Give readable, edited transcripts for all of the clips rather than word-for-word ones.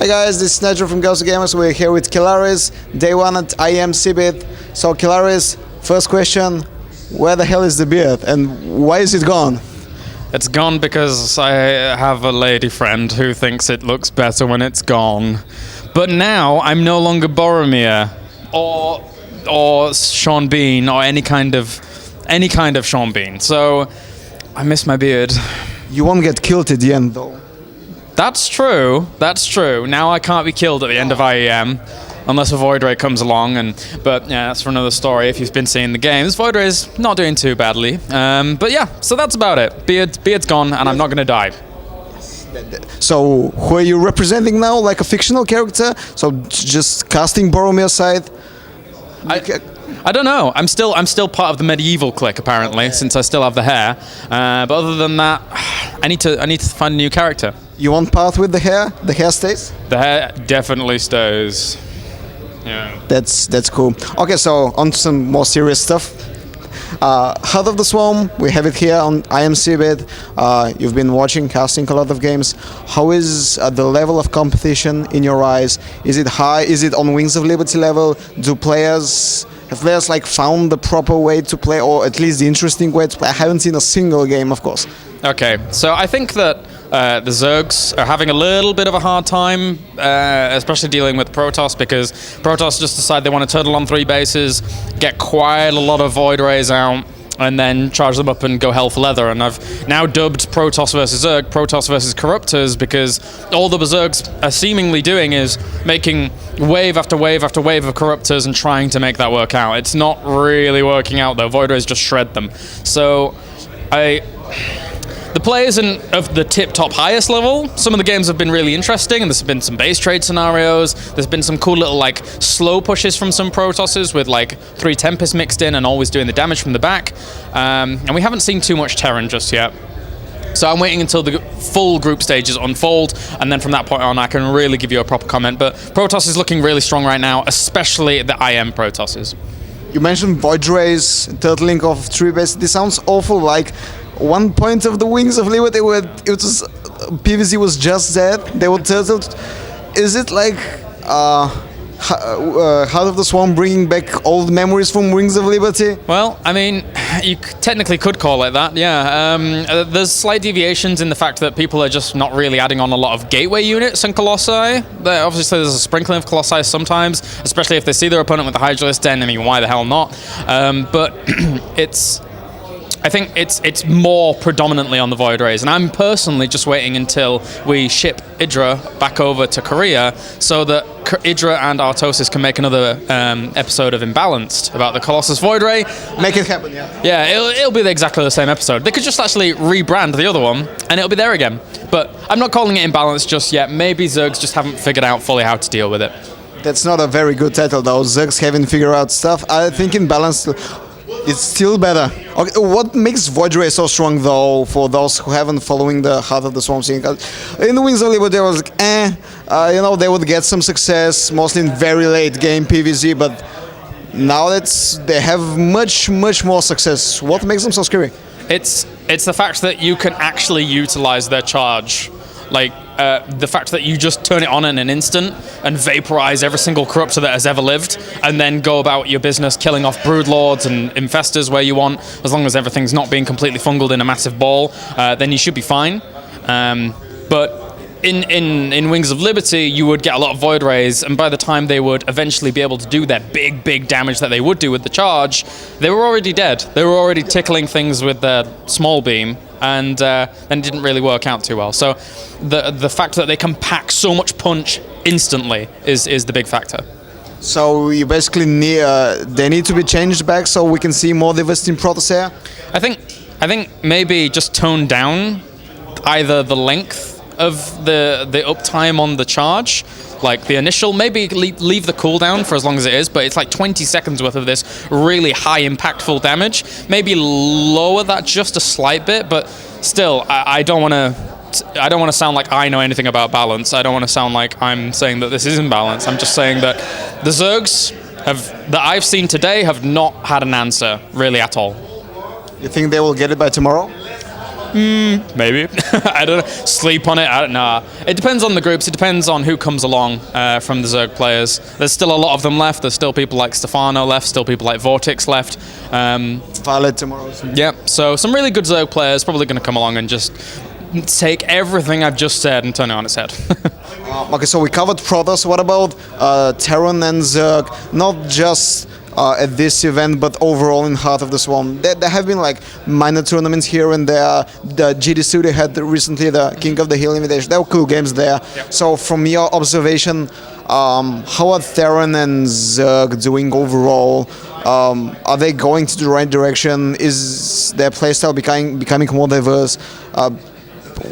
Hi guys, this is Nigel from Ghost Gamers. We're here with Kaelaris, day one at IM CeBIT. So Kaelaris, first question, where the hell is the beard and why is it gone? It's gone because I have a lady friend who thinks it looks better when it's gone. But now I'm no longer Boromir or Sean Bean or any kind of Sean Bean. So I miss my beard. You won't get killed at the end though. That's true. That's true. Now I can't be killed at the end of IEM unless a Void Ray comes along. But yeah, that's for another story. If you've been seeing the games, Void Ray's not doing too badly. But yeah, so that's about it. Beard's gone, and I'm not going to die. So who are you representing now? Like a fictional character? So just casting Boromir side? I don't know. I'm still part of the medieval clique apparently, since I still have the hair. But other than that, I need to find a new character. You want part with the hair? The hair stays? The hair definitely stays. Yeah. That's cool. Okay, so on to some more serious stuff. Heart of the Swarm, we have it here on IM CeBIT. You've been watching, casting a lot of games. How is the level of competition in your eyes? Is it high? Is it on Wings of Liberty level? Have players like found the proper way to play, or at least the interesting way to play? I haven't seen a single game, of course. Okay, so I think that the Zergs are having a little bit of a hard time, especially dealing with Protoss, because Protoss just decide they want to turtle on 3 bases, get quite a lot of Void Rays out, and then charge them up and go hell for leather. And I've now dubbed Protoss versus Zerg Protoss versus Corruptors, because all the Zergs are seemingly doing is making wave after wave after wave of Corruptors and trying to make that work out. It's not really working out though. Void Rays just shred them. So the players of the tip-top highest level, some of the games have been really interesting, and there's been some base trade scenarios. There's been some cool little like slow pushes from some Protosses with like 3 Tempests mixed in and always doing the damage from the back. And we haven't seen too much Terran just yet. So I'm waiting until the full group stages unfold, and then from that point on I can really give you a proper comment. But Protoss is looking really strong right now, especially the IM Protosses. You mentioned Void Rays, turtling of 3 bases. This sounds awful, like one point of the Wings of Liberty where PvZ was just dead, they were turtled. Is it like Heart of the Swarm bringing back old memories from Wings of Liberty? Well, I mean, you technically could call it that, yeah. There's slight deviations in the fact that people are just not really adding on a lot of gateway units and Colossi. Obviously, there's a sprinkling of Colossi sometimes, especially if they see their opponent with the Hydralisk Den. I mean, why the hell not? But I think it's more predominantly on the Void Rays, and I'm personally just waiting until we ship Idra back over to Korea so that Idra and Artosis can make another episode of Imbalanced about the Colossus Void Ray. Make it happen, yeah. Yeah, it'll be exactly the same episode. They could just actually rebrand the other one, and it'll be there again. But I'm not calling it Imbalanced just yet. Maybe Zergs just haven't figured out fully how to deal with it. That's not a very good title, though. Zergs haven't figured out stuff. I think Imbalanced, it's still better. Okay, what makes Void Ray so strong, though, for those who haven't following the Heart of the Swarm scene? In the Wings of Liberty, there was like, they would get some success, mostly in very late game PvZ, but now they have much more success. What makes them so scary? It's the fact that you can actually utilize their charge. Like, the fact that you just turn it on in an instant and vaporize every single Corruptor that has ever lived, and then go about your business killing off Broodlords and Infestors where you want, as long as everything's not being completely fungled in a massive ball, then you should be fine. But in Wings of Liberty, you would get a lot of Void Rays, and by the time they would eventually be able to do their big damage that they would do with the charge, they were already dead. They were already tickling things with their small beam, and it didn't really work out too well. So the fact that they can pack so much punch instantly is the big factor. So you basically they need to be changed back so we can see more diversity in Protoss here? I think maybe just tone down either the length of the uptime on the charge, like the initial, maybe leave the cooldown for as long as it is, but it's like 20 seconds worth of this really high impactful damage. Maybe lower that just a slight bit, but still, I don't want to sound like I know anything about balance. I don't want to sound like I'm saying that this isn't balance. I'm just saying that the Zergs that I've seen today have not had an answer really at all. You think they will get it by tomorrow? Maybe. I don't know. Sleep on it? I don't know. It depends on the groups. It depends on who comes along from the Zerg players. There's still a lot of them left. There's still people like Stefano left. Still people like Vortex left. Violet tomorrow. Yeah. So some really good Zerg players probably going to come along and just take everything I've just said and turn it on its head. Okay, so we covered Protoss. What about Terran and Zerg? Not just at this event, but overall in Heart of the Swarm. There have been like minor tournaments here and there. The GD Studio had recently the King of the Hill Invitation. There were cool games there. Yep. So from your observation, how are Terran and Zerg doing overall? Are they going to the right direction? Is their playstyle becoming more diverse?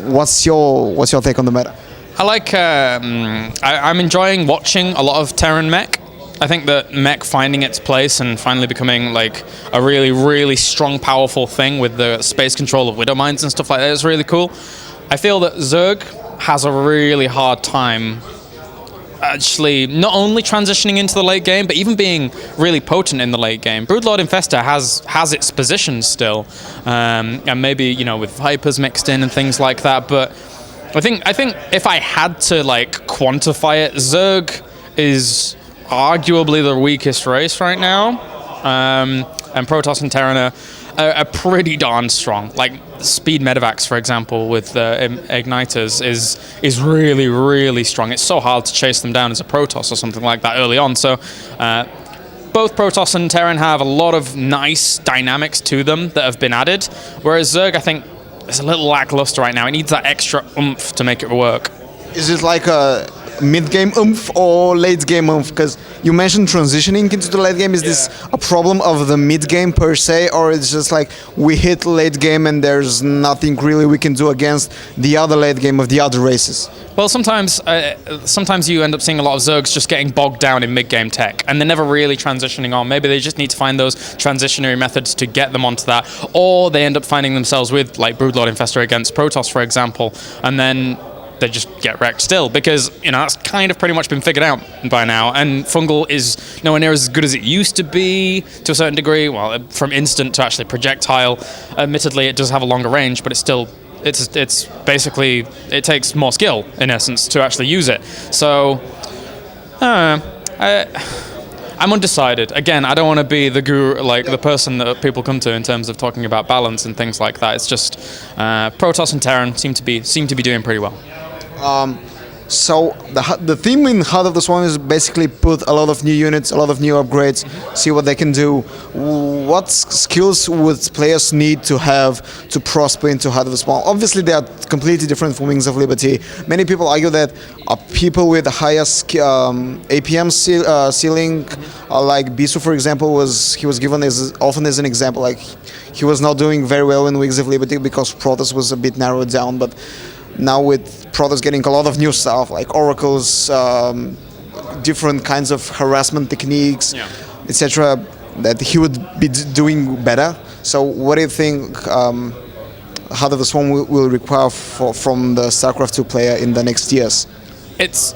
What's your take on the meta? I like. I'm enjoying watching a lot of Terran mech. I think that mech finding its place and finally becoming like a really, really strong, powerful thing with the space control of Widow Mines and stuff like that is really cool. I feel that Zerg has a really hard time actually not only transitioning into the late game, but even being really potent in the late game. Broodlord Infestor has its position still, and maybe with Vipers mixed in and things like that. But I think if I had to like quantify it, Zerg is arguably the weakest race right now, and Protoss and Terran are pretty darn strong. Like speed medevacs, for example, with igniters is really, really strong. It's so hard to chase them down as a Protoss or something like that early on. So both Protoss and Terran have a lot of nice dynamics to them that have been added, whereas Zerg, I think, is a little lackluster right now. It needs that extra oomph to make it work. Is it like a mid-game oomph or late-game oomph? Because you mentioned transitioning into the late game. Is this a problem of the mid-game per se, or it's just like we hit late game and there's nothing really we can do against the other late game of the other races? Well, sometimes you end up seeing a lot of Zergs just getting bogged down in mid-game tech, and they're never really transitioning on. Maybe they just need to find those transitionary methods to get them onto that, or they end up finding themselves with like Broodlord Infestor against Protoss, for example, and then they just get wrecked still, because that's kind of pretty much been figured out by now, and Fungal is nowhere near as good as it used to be to a certain degree. Well, from instant to actually projectile, admittedly it does have a longer range, but it's basically, it takes more skill in essence to actually use it. So I'm undecided. Again, I don't want to be the guru, like the person that people come to in terms of talking about balance and things like that. It's just Protoss and Terran seem to be doing pretty well. So the theme in Heart of the Swarm is basically put a lot of new units, a lot of new upgrades, see what they can do. What skills would players need to have to prosper into Heart of the Swarm? Obviously, they are completely different from Wings of Liberty. Many people argue that people with the highest APM ceiling, like Bisu, for example, he was given often as an example. Like he was not doing very well in Wings of Liberty because Protoss was a bit narrowed down, but now with Protoss getting a lot of new stuff like oracles, different kinds of harassment techniques, etc., that he would be doing better. So what do you think Heart of the Swarm will require from the StarCraft 2 player in the next years? It's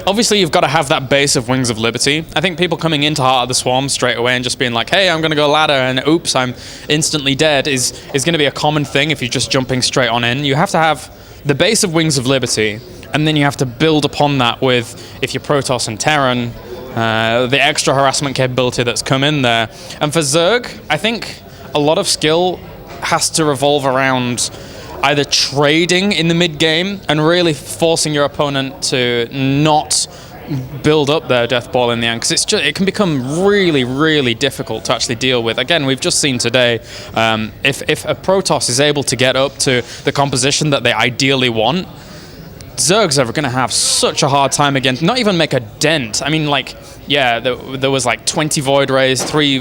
obviously you've got to have that base of Wings of Liberty. I think people coming into Heart of the Swarm straight away and just being like, hey, I'm going to go ladder and oops, I'm instantly dead is going to be a common thing if you're just jumping straight on in. You have to have the base of Wings of Liberty, and then you have to build upon that with, if you're Protoss and Terran, the extra harassment capability that's come in there. And for Zerg, I think a lot of skill has to revolve around either trading in the mid-game and really forcing your opponent to not build up their death ball in the end, because it can become really, really difficult to actually deal with. Again, we've just seen today, if a Protoss is able to get up to the composition that they ideally want, Zergs are going to have such a hard time again, not even make a dent. I mean, like, yeah, there was like 20 Void Rays, 3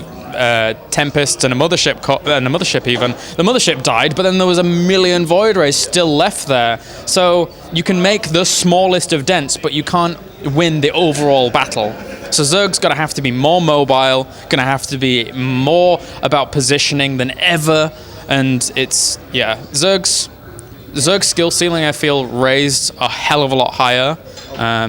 Tempests, and a mothership even. The mothership died, but then there was a million Void Rays still left there. So you can make the smallest of dents, but you can't win the overall battle. So Zerg's going to have to be more mobile, going to have to be more about positioning than ever, and it's, yeah, Zerg's skill ceiling, I feel, raised a hell of a lot higher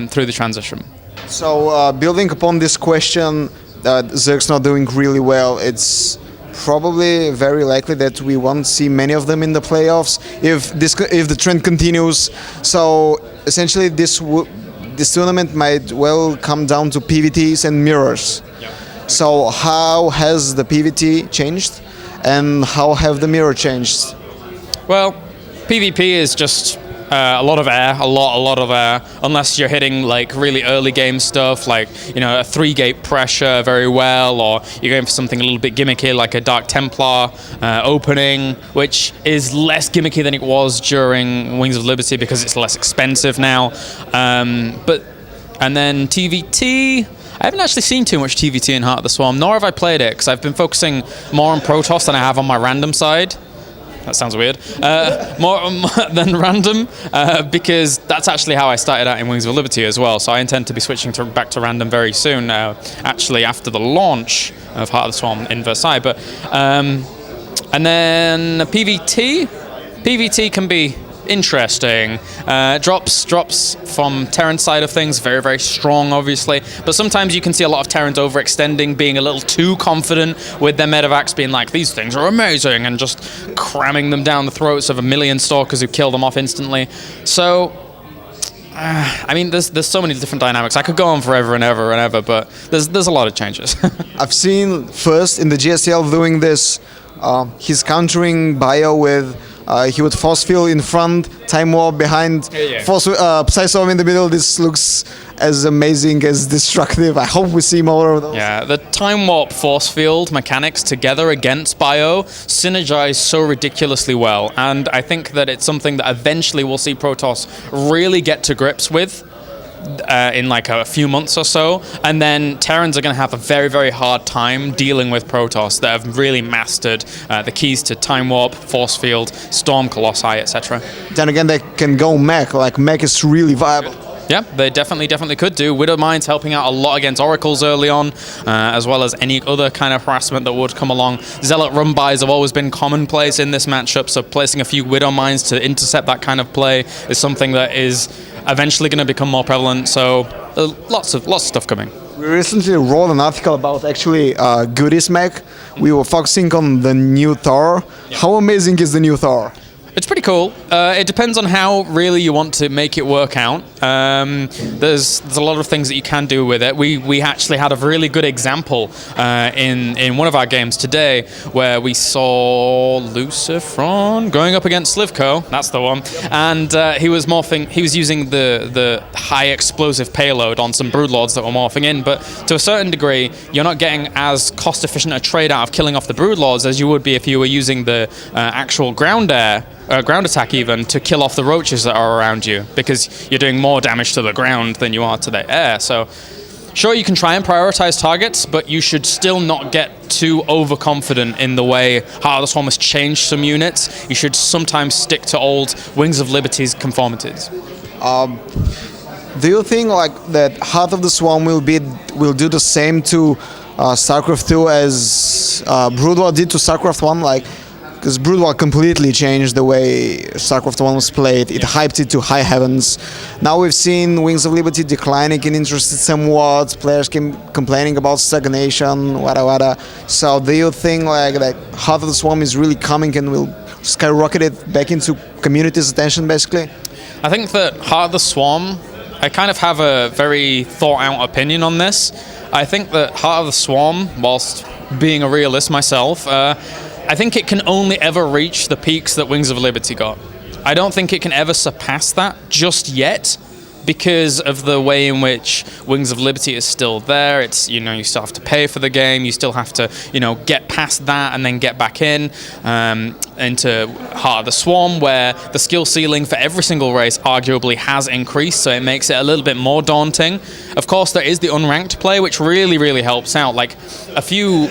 through the transition. So building upon this question, Zerg's not doing really well. It's probably very likely that we won't see many of them in the playoffs if the trend continues. So essentially, this tournament might well come down to PVTs and mirrors. So how has the PVT changed, and how have the mirror changed? Well, PvP is just a lot of air, a lot of air, unless you're hitting like really early game stuff, like, you know, a 3-gate pressure very well, or you're going for something a little bit gimmicky like a Dark Templar opening, which is less gimmicky than it was during Wings of Liberty because it's less expensive now. And then TVT, I haven't actually seen too much TVT in Heart of the Swarm, nor have I played it, because I've been focusing more on Protoss than I have on my random side. That sounds weird. More than random, because that's actually how I started out in Wings of Liberty as well. So I intend to be switching back to random very soon, actually after the launch of Heart of the Swarm in Versailles. But and then PVT can be interesting. Drops from Terran's side of things, very, very strong, obviously. But sometimes you can see a lot of Terrans overextending, being a little too confident with their medevacs, being like, these things are amazing, and just cramming them down the throats of a million stalkers who kill them off instantly. So, I mean, there's so many different dynamics. I could go on forever and ever and ever, but there's a lot of changes. I've seen first in the GSL doing this, he's countering Bio with he would force field in front, time warp behind, force Psystorm in the middle. This looks as amazing as destructive. I hope we see more of those. Yeah, the time warp force field mechanics together against Bio synergize so ridiculously well, and I think that it's something that eventually we'll see Protoss really get to grips with. In like a few months or so, and then Terrans are going to have a very, very hard time dealing with Protoss that have really mastered the keys to Time Warp, Force Field, Storm Colossi, etc. Then again, they can go mech. Like, mech is really viable. Yeah, they definitely could do. Widow Mines helping out a lot against Oracles early on, as well as any other kind of harassment that would come along. Zealot run-bys have always been commonplace in this matchup, so placing a few Widow Mines to intercept that kind of play is something that is eventually going to become more prevalent. So lots of stuff coming. We recently wrote an article about actually Goodies mech. We were focusing on the new Thor. Yeah. How amazing is the new Thor? It's pretty cool. It depends on how really you want to make it work out. There's a lot of things that you can do with it. We actually had a really good example in one of our games today where we saw Lucifron going up against Slivko. That's the one. And he was using the high explosive payload on some Broodlords that were morphing in. But to a certain degree, you're not getting as cost efficient a trade out of killing off the Broodlords as you would be if you were using the actual ground attack even to kill off the roaches that are around you, because you're doing more damage to the ground than you are to the air. So sure, you can try and prioritize targets, but you should still not get too overconfident in the way Heart of the Swarm has changed some units. You should sometimes stick to old Wings of Liberty's conformities. Do you think like that Heart of the Swarm will do the same to StarCraft 2 as Brood War did to StarCraft 1? Like, because Brood War completely changed the way StarCraft 1 was played. It hyped it to high heavens. Now we've seen Wings of Liberty declining in interest somewhat. Players complaining about stagnation, wada. So do you think like that Heart of the Swarm is really coming and will skyrocket it back into community's attention, basically? I think that Heart of the Swarm, I kind of have a very thought-out opinion on this. I think that Heart of the Swarm, whilst being a realist myself, I think it can only ever reach the peaks that Wings of Liberty got. I don't think it can ever surpass that just yet, because of the way in which Wings of Liberty is still there. It's, you know, you still have to pay for the game, you still have to, you know, get past that and then get back into Heart of the Swarm, where the skill ceiling for every single race arguably has increased, so it makes it a little bit more daunting. Of course, there is the unranked play, which really helps out. Like a few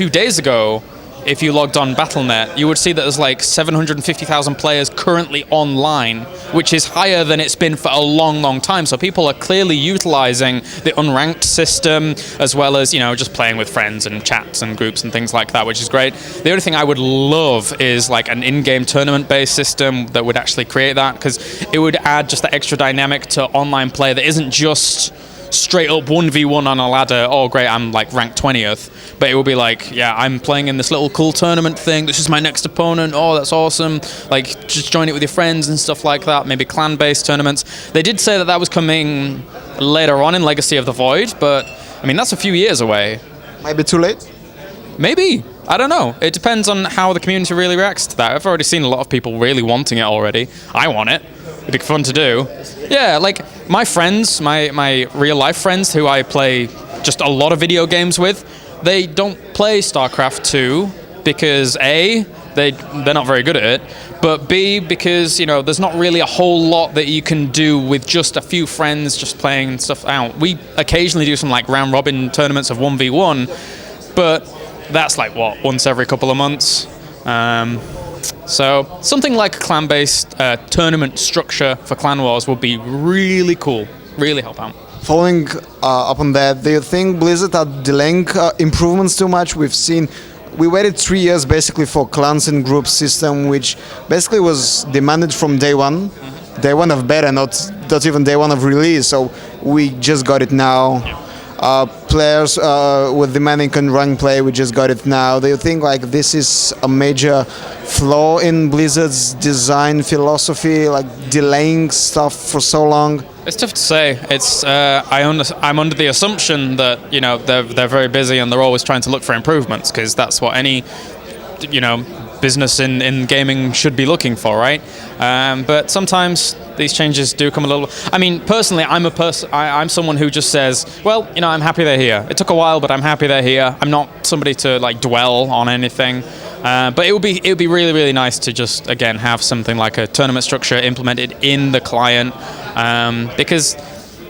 days ago, if you logged on Battle.net, you would see that there's like 750,000 players currently online, which is higher than it's been for a long time. So people are clearly utilizing the unranked system, as well as, you know, just playing with friends and chats and groups and things like that, which is great. The only thing I would love is like an in-game tournament-based system that would actually create that, because it would add just that extra dynamic to online play that isn't just straight up 1v1 on a ladder. Oh, great, I'm like ranked 20th. But it will be like, yeah, I'm playing in this little cool tournament thing. This is my next opponent. Oh, that's awesome. Like, just join it with your friends and stuff like that. Maybe clan-based tournaments. They did say that that was coming later on in Legacy of the Void, but I mean, that's a few years away. Might be too late. Maybe. I don't know. It depends on how the community really reacts to that. I've already seen a lot of people really wanting it already. I want it. It'd be fun to do. Yeah, like my friends, my real life friends who I play just a lot of video games with, they don't play StarCraft 2 because A, they're not very good at it, but B, because, you know, there's not really a whole lot that you can do with just a few friends just playing stuff out. We occasionally do some like round robin tournaments of 1v1, but that's like, what, once every couple of months? So something like a clan-based tournament structure for Clan Wars would be really cool, really help out. Following up on that, do you think Blizzard are delaying improvements too much? We waited 3 years basically for clans and groups system, which basically was demanded from day one. Day one of beta, not even day one of release. So we just got it now. Players with demanding and rank play, we just got it now. Do you think like this is a major flaw in Blizzard's design philosophy, like delaying stuff for so long? It's tough to say. It's I'm under the assumption that, you know, they're very busy and they're always trying to look for improvements, because that's what any, you know, business in gaming should be looking for, right? But sometimes these changes do come a little. I mean, personally, I'm someone who just says, well, you know, I'm happy they're here. It took a while, but I'm happy they're here. I'm not somebody to like dwell on anything. But it would be really, really nice to just again have something like a tournament structure implemented in the client, because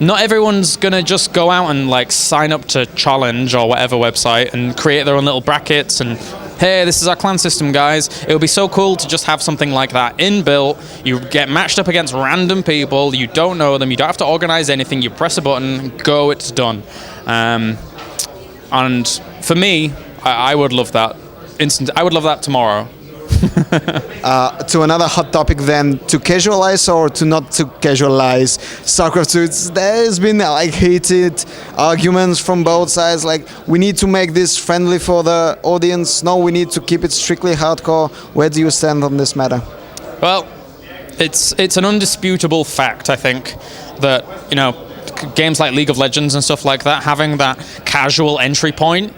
not everyone's gonna just go out and like sign up to Challenge or whatever website and create their own little brackets and, hey, this is our clan system, guys. It would be so cool to just have something like that inbuilt. You get matched up against random people. You don't know them. You don't have to organize anything. You press a button, go, it's done. And for me, I would love that. I would love that tomorrow. To another hot topic then, to casualize or to not to casualize StarCraft 2, there's been like heated arguments from both sides, like we need to make this friendly for the audience, no, we need to keep it strictly hardcore. Where do you stand on this matter? Well, it's an undisputable fact, I think, that, you know, games like League of Legends and stuff like that, having that casual entry point,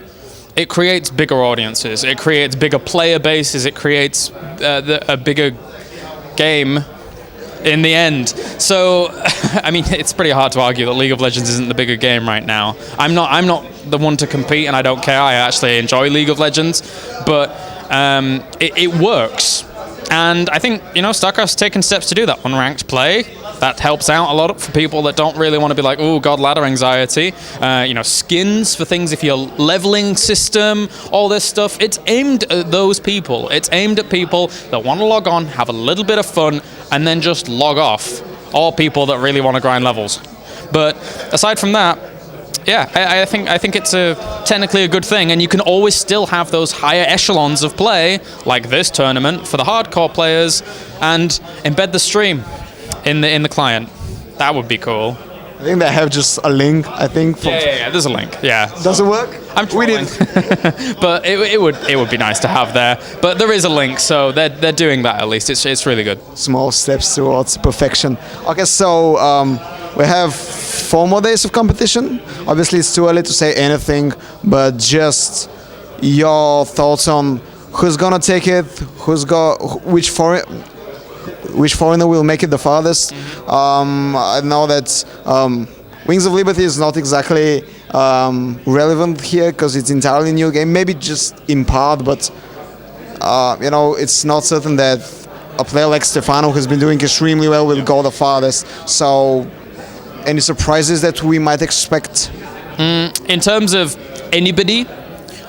it creates bigger audiences, it creates bigger player bases, it creates a bigger game in the end. So, I mean, it's pretty hard to argue that League of Legends isn't the bigger game right now. I'm not the one to compete, and I don't care. I actually enjoy League of Legends, but it works. And I think, you know, StarCraft's taken steps to do that. Unranked play, that helps out a lot for people that don't really want to be like, oh god, ladder anxiety. You know, skins for things, if you're leveling system, all this stuff. It's aimed at those people. It's aimed at people that want to log on, have a little bit of fun, and then just log off. Or people that really want to grind levels. But aside from that, yeah, I think it's technically a good thing, and you can always still have those higher echelons of play, like this tournament, for the hardcore players, and embed the stream in the client. That would be cool. I think they have just a link, I think. Yeah, there's a link, yeah. Does it work? We didn't. But it would be nice to have there. But there is a link, so they're doing that at least. It's really good. Small steps towards perfection. Okay, so we have 4 more days of competition. Obviously, it's too early to say anything, but just your thoughts on who's gonna take it, which foreigner will make it the farthest. I know that Wings of Liberty is not exactly relevant here because it's entirely new game, maybe just in part, but you know, it's not certain that a player like Stefano, who's been doing extremely well, will go the farthest. So, any surprises that we might expect? In terms of anybody,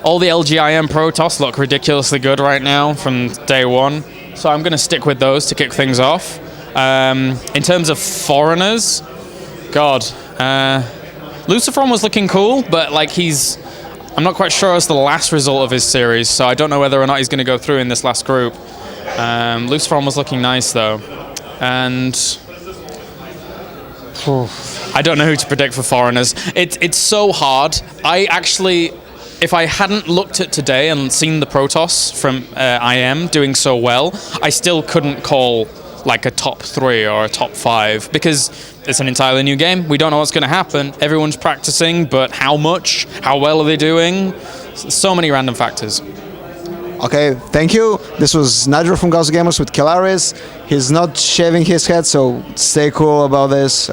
all the LGIM Protoss look ridiculously good right now from day one. So I'm going to stick with those to kick things off. In terms of foreigners, God, Luciferon was looking cool, but like I'm not quite sure as the last result of his series, so I don't know whether or not he's going to go through in this last group. Luciferon was looking nice though, and I don't know who to predict for foreigners. It's so hard. I actually, if I hadn't looked at today and seen the Protoss from IM doing so well, I still couldn't call like a top 3 or a top 5 because it's an entirely new game. We don't know what's going to happen. Everyone's practicing, but how much? How well are they doing? So many random factors. Okay, thank you. This was Nigel from Gauss Gamers with Kaelaris. He's not shaving his head, so stay cool about this.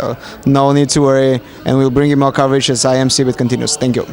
No need to worry, and we'll bring you more coverage as CeBIT continues. Thank you.